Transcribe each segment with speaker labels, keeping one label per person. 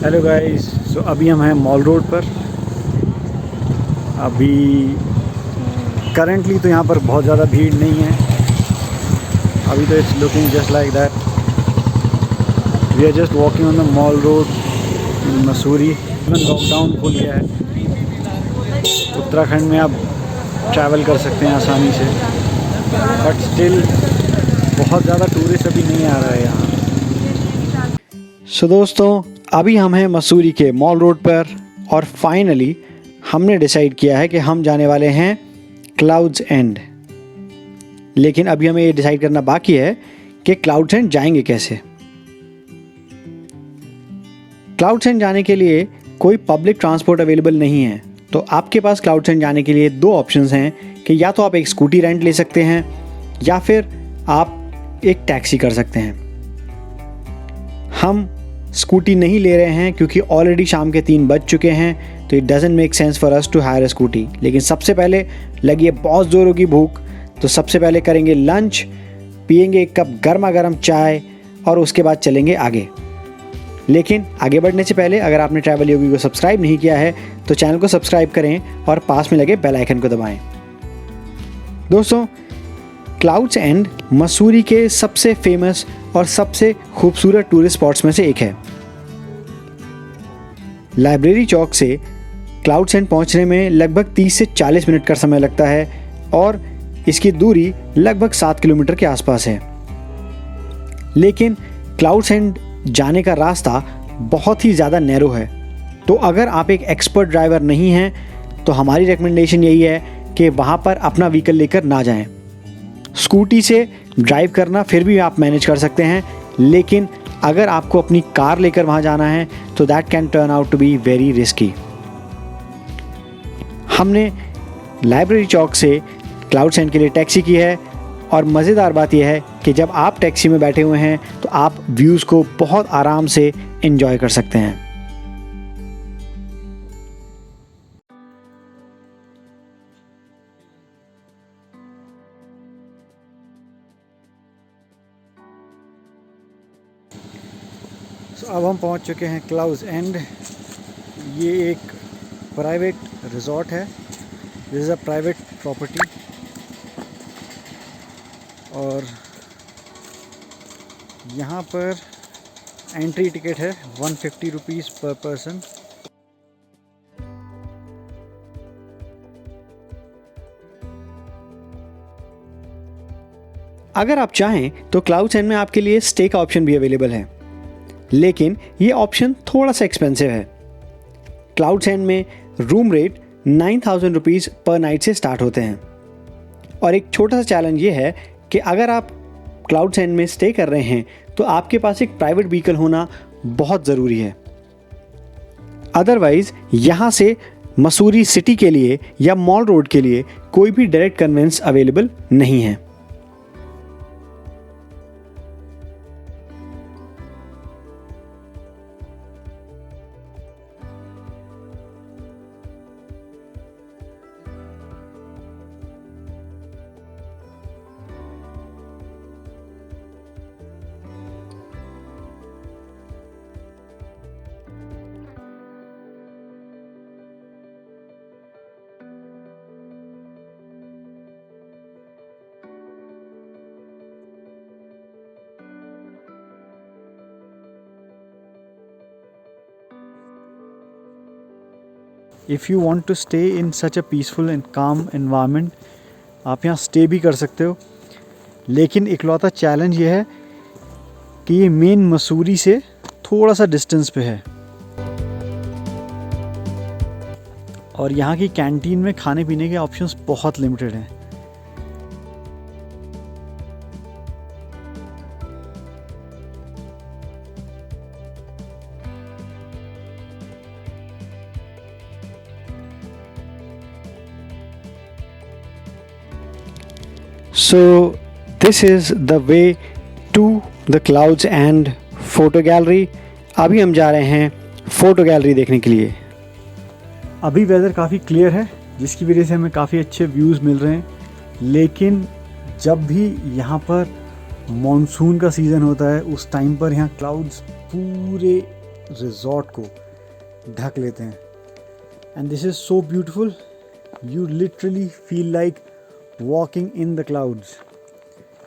Speaker 1: Hello guys. सो अभी हम हैं मॉल रोड पर। अभी करंटली तो यहाँ पर बहुत ज़्यादा भीड़ नहीं है। अभी तो it's looking just like that. We are just walking on the mall road in Mussoorie. Lockdown खुल गया है। उत्तराखंड में आप ट्रैवल कर सकते हैं आसानी से, बट स्टिल बहुत ज़्यादा टूरिस्ट अभी नहीं आ रहा है यहाँ। सो दोस्तों, अभी हम हैं मसूरी के मॉल रोड पर और फाइनली हमने डिसाइड किया है कि हम जाने वाले हैं क्लाउड्स एंड। लेकिन अभी हमें ये डिसाइड करना बाकी है कि क्लाउड्स एंड जाएंगे कैसे। क्लाउड्स एंड जाने के लिए कोई पब्लिक ट्रांसपोर्ट अवेलेबल नहीं है, तो आपके पास क्लाउड्स एंड जाने के लिए दो ऑप्शंस हैं कि या तो आप एक स्कूटी रेंट ले सकते हैं या फिर आप एक टैक्सी कर सकते हैं। हम स्कूटी नहीं ले रहे हैं क्योंकि ऑलरेडी शाम के 3 बज चुके हैं, तो it doesn't make sense for us to hire a scooty. लेकिन सबसे पहले लगी है बहुत ज़ोरों की भूख, तो सबसे पहले करेंगे लंच, पिएंगे एक कप गर्मा गर्म चाय और उसके बाद चलेंगे आगे। लेकिन आगे बढ़ने से पहले अगर आपने ट्रैवल योगी को सब्सक्राइब नहीं किया है तो चैनल को सब्सक्राइब करें और पास में लगे बेल आइकन को दबाएं। दोस्तों, क्लाउड्स एंड मसूरी के सबसे फेमस और सबसे खूबसूरत टूरिस्ट स्पॉट्स में से एक है। लाइब्रेरी चौक से क्लाउड्स एंड पहुंचने में लगभग 30 से 40 मिनट का समय लगता है और इसकी दूरी लगभग 7 किलोमीटर के आसपास है। लेकिन क्लाउड्स एंड जाने का रास्ता बहुत ही ज़्यादा नैरो है, तो अगर आप एक एक्सपर्ट ड्राइवर नहीं हैं तो हमारी रिकमेंडेशन यही है कि वहाँ पर अपना व्हीकल लेकर ना जाएं। स्कूटी से ड्राइव करना फिर भी आप मैनेज कर सकते हैं, लेकिन अगर आपको अपनी कार लेकर वहाँ जाना है तो that can turn out to be very risky. हमने लाइब्रेरी चौक से क्लाउड्स एंड के लिए टैक्सी की है और मज़ेदार बात यह है कि जब आप टैक्सी में बैठे हुए हैं तो आप व्यूज़ को बहुत आराम से एंजॉय कर सकते हैं। अब हम पहुंच चुके हैं क्लाउड्स एंड। ये एक प्राइवेट रिजॉर्ट है, this is a private property और यहाँ पर एंट्री टिकट है 150 रुपीज़ पर पर्सन। अगर आप चाहें तो क्लाउड्स एंड में आपके लिए स्टे का ऑप्शन भी अवेलेबल है, लेकिन ये ऑप्शन थोड़ा सा एक्सपेंसिव है। क्लाउड्स एंड में रूम रेट 9,000 रुपीज़ पर नाइट से स्टार्ट होते हैं और एक छोटा सा चैलेंज ये है कि अगर आप क्लाउड्स एंड में स्टे कर रहे हैं तो आपके पास एक प्राइवेट व्हीकल होना बहुत ज़रूरी है। अदरवाइज़ यहाँ से मसूरी सिटी के लिए या मॉल रोड के लिए कोई भी डायरेक्ट कन्वेंस अवेलेबल नहीं है। If you want to stay in such a peaceful and calm environment, आप यहाँ स्टे भी कर सकते हो। लेकिन इकलौता चैलेंज ये है कि ये मेन मसूरी से थोड़ा सा डिस्टेंस पे है और यहाँ की कैंटीन में खाने पीने के ऑप्शंस बहुत लिमिटेड हैं। So this is the way to the clouds and photo gallery। अभी हम जा रहे हैं फ़ोटो गैलरी देखने के लिए। अभी वेदर काफ़ी क्लियर है जिसकी वजह से हमें काफ़ी अच्छे व्यूज़ मिल रहे हैं, लेकिन जब भी यहाँ पर मॉनसून का सीज़न होता है उस टाइम पर यहाँ क्लाउड्स पूरे रिजॉर्ट को ढक लेते हैं। And this is so beautiful, you literally feel like walking in the clouds.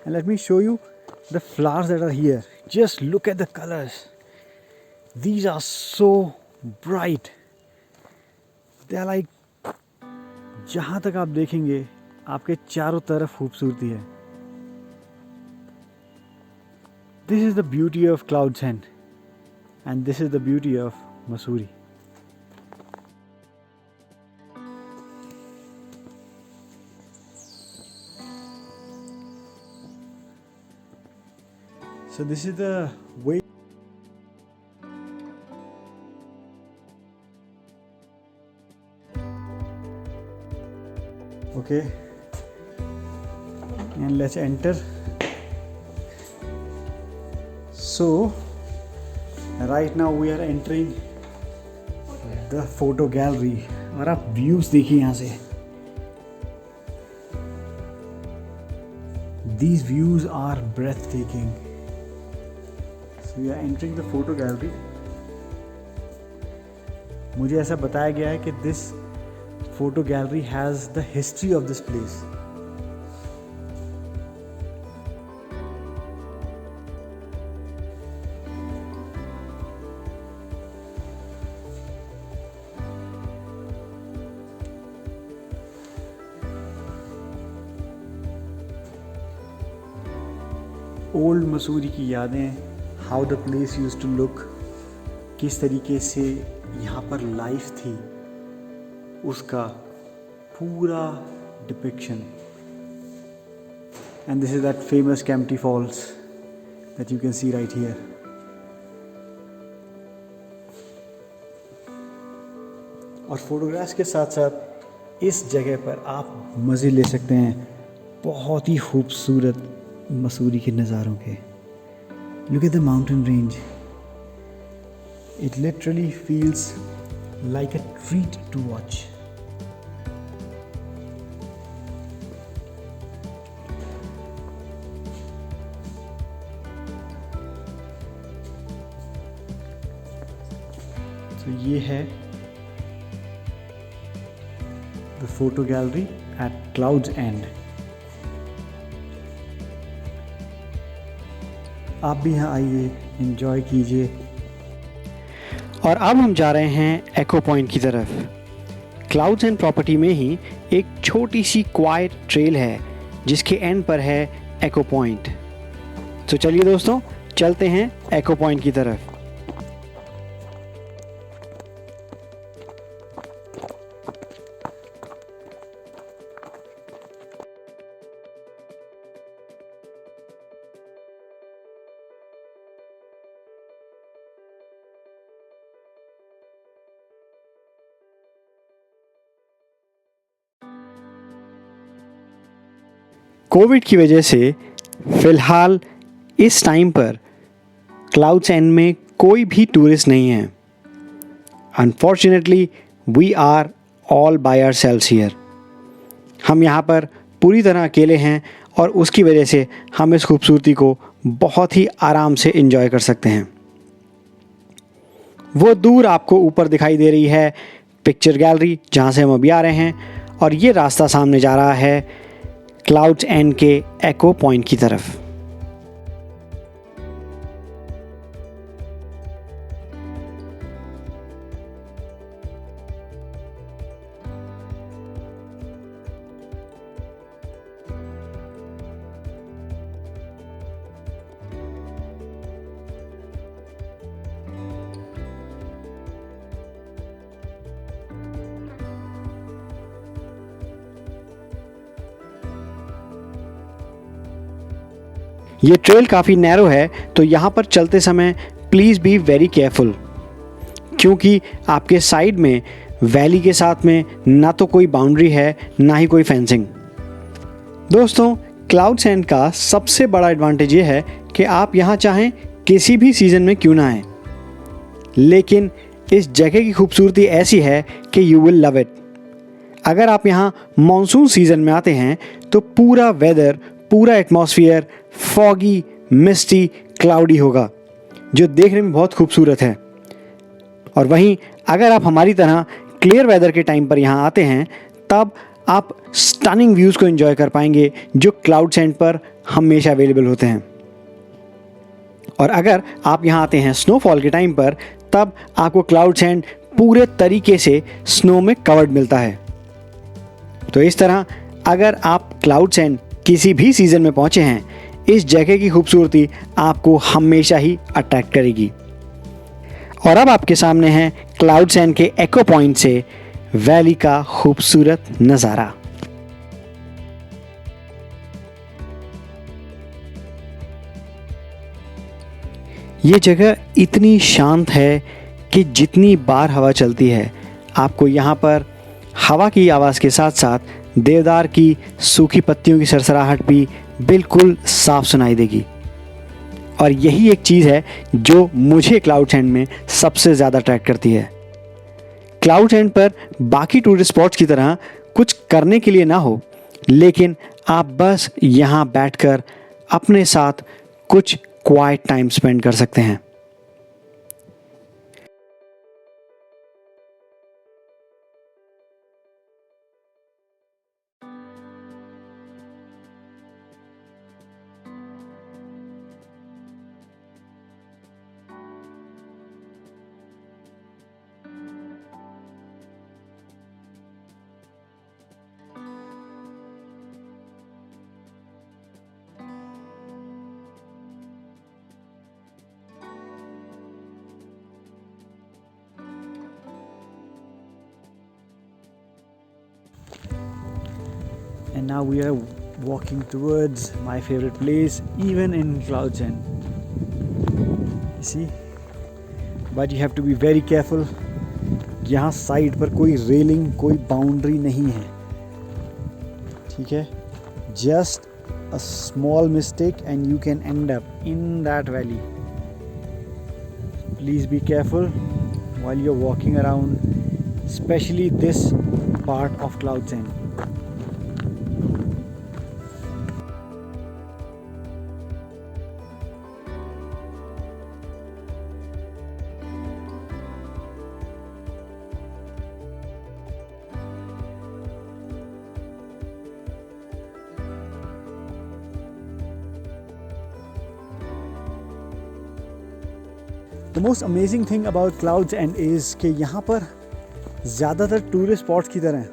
Speaker 1: And let me show you the flowers that are here. Just look at the colors. These are so bright. They are like, जहाँ तक आप देखेंगे आपके चारों तरफ खूबसूरती है। This is the beauty of Clouds End, and this is the beauty of Mussoorie. So this is the way. Okay, and let's enter. So right now we are entering the photo gallery. और आप views देखिए यहाँ से। These views are breathtaking. So we are entering the photo gallery. मुझे ऐसा बताया गया है कि this photo gallery has the history of this place. Old Mussoorie की यादें, how the place used to look, किस तरीके से यहाँ पर लाइफ थी, उसका पूरा depiction. And this is that famous Kempty falls that you can see right here. और फोटोग्राफ्स के साथ साथ इस जगह पर आप मज़े ले सकते हैं बहुत ही खूबसूरत मसूरी के नज़ारों के। Look at the mountain range. It literally feels like a treat to watch. So ये है the photo gallery at Clouds End. आप भी यहाँ आइए, एंजॉय कीजिए। और अब हम जा रहे हैं एको पॉइंट की तरफ। क्लाउड्स एंड प्रॉपर्टी में ही एक छोटी सी क्वाइट ट्रेल है जिसके एंड पर है एको पॉइंट। तो चलिए दोस्तों, चलते हैं एको पॉइंट की तरफ। कोविड की वजह से फ़िलहाल इस टाइम पर क्लाउड्स एंड में कोई भी टूरिस्ट नहीं है। Unfortunately we are all by ourselves here. हम यहाँ पर पूरी तरह अकेले हैं और उसकी वजह से हम इस खूबसूरती को बहुत ही आराम से एंजॉय कर सकते हैं। वो दूर आपको ऊपर दिखाई दे रही है पिक्चर गैलरी जहाँ से हम अभी आ रहे हैं, और ये रास्ता सामने जा रहा है क्लाउड्स एंड के एको पॉइंट की तरफ। ये ट्रेल काफ़ी नैरो है, तो यहाँ पर चलते समय प्लीज़ बी वेरी केयरफुल, क्योंकि आपके साइड में वैली के साथ में ना तो कोई बाउंड्री है ना ही कोई फेंसिंग। दोस्तों, क्लाउड्स एंड का सबसे बड़ा एडवांटेज ये है कि आप यहाँ चाहें किसी भी सीज़न में क्यों ना आएँ, लेकिन इस जगह की खूबसूरती ऐसी है कि यू विल लव इट। अगर आप यहाँ मॉनसून सीज़न में आते हैं तो पूरा वेदर, पूरा एटमॉस्फेयर फॉगी, मिस्टी, क्लाउडी होगा, जो देखने में बहुत खूबसूरत है। और वहीं अगर आप हमारी तरह क्लियर वेदर के टाइम पर यहाँ आते हैं तब आप स्टनिंग व्यूज़ को एंजॉय कर पाएंगे जो क्लाउड सेंड पर हमेशा अवेलेबल होते हैं। और अगर आप यहाँ आते हैं स्नोफॉल के टाइम पर तब आपको क्लाउड सेंड पूरे तरीके से स्नो में कवर्ड मिलता है। तो इस तरह अगर आप क्लाउड सेंड किसी भी सीज़न में पहुँचे हैं, इस जगह की खूबसूरती आपको हमेशा ही अट्रैक्ट करेगी। और अब आपके सामने है क्लाउड सेंड के एको पॉइंट से वैली का खूबसूरत नज़ारा। ये जगह इतनी शांत है कि जितनी बार हवा चलती है आपको यहाँ पर हवा की आवाज़ के साथ साथ देवदार की सूखी पत्तियों की सरसराहट भी बिल्कुल साफ सुनाई देगी। और यही एक चीज़ है जो मुझे क्लाउड सेंड में सबसे ज़्यादा अट्रैक्ट करती है। क्लाउड सेंड पर बाकी टूरिस्ट स्पॉट्स की तरह कुछ करने के लिए ना हो, लेकिन आप बस यहाँ बैठकर अपने साथ कुछ क्वाइट टाइम स्पेंड कर सकते हैं। And now we are walking towards my favorite place, even in Cloud Send. See, but you have to be very careful. यहाँ साइड पर कोई रेलिंग, कोई बाउंड्री नहीं है, ठीक है? Just a small mistake and you can end up in that valley. Please be careful while you're walking around, especially this part of Cloud Send. The most amazing thing about Clouds End is कि यहाँ पर ज़्यादातर tourist spots की तरह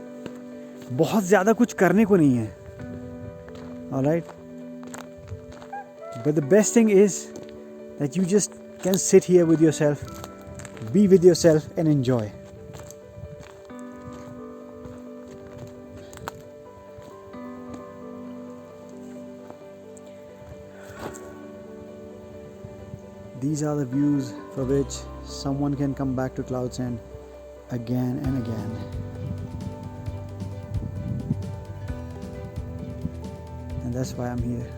Speaker 1: बहुत ज़्यादा कुछ करने को नहीं है, alright? But the best thing is that you just can sit here with yourself, be with yourself and enjoy. These are the views for which someone can come back to Cloud Send again and again. And that's why I'm here.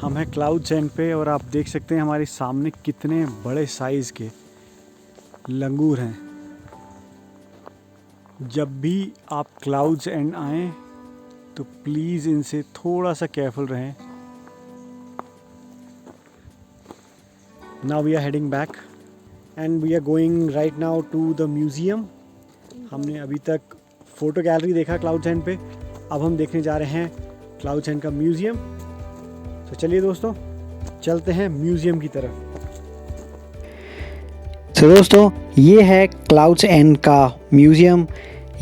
Speaker 1: हम हैं cloud End पे और आप देख सकते हैं हमारे सामने कितने बड़े साइज़ के लंगूर हैं। जब भी आप क्लाउड सेंड आएँ तो प्लीज़ इनसे थोड़ा सा केयरफुल रहें। Now we are heading back and we are going right now to the museum. हमने अभी तक फ़ोटो गैलरी देखा क्लाउड सेंड पे, अब हम देखने जा रहे हैं क्लाउड सेंड का म्यूज़ियम। तो चलिए दोस्तों, चलते हैं म्यूज़ियम की तरफ। तो दोस्तों ये है क्लाउड्स एंड का म्यूज़ियम।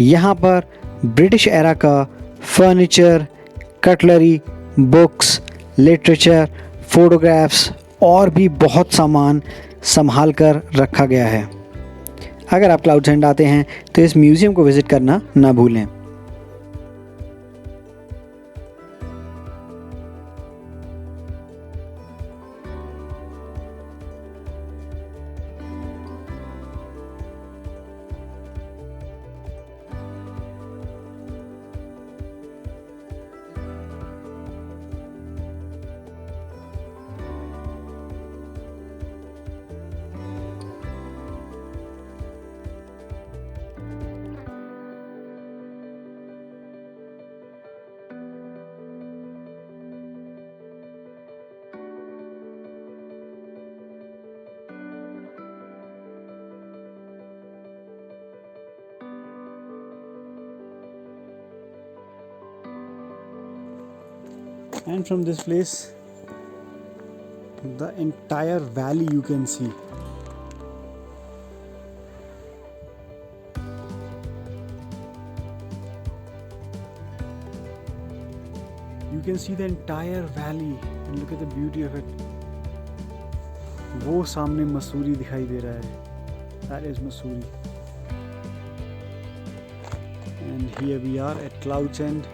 Speaker 1: यहाँ पर ब्रिटिश एरा का furniture, cutlery, books, literature, photographs और भी बहुत सामान संभाल कर रखा गया है। अगर आप क्लाउड्स एंड आते हैं तो इस म्यूज़ियम को विज़िट करना ना भूलें। And from this place, the entire valley you can see. You can see the entire valley and look at the beauty of it. वो सामने मसूरी दिखाई दे रहा है. That is Mussoorie. And here we are at Clouds End.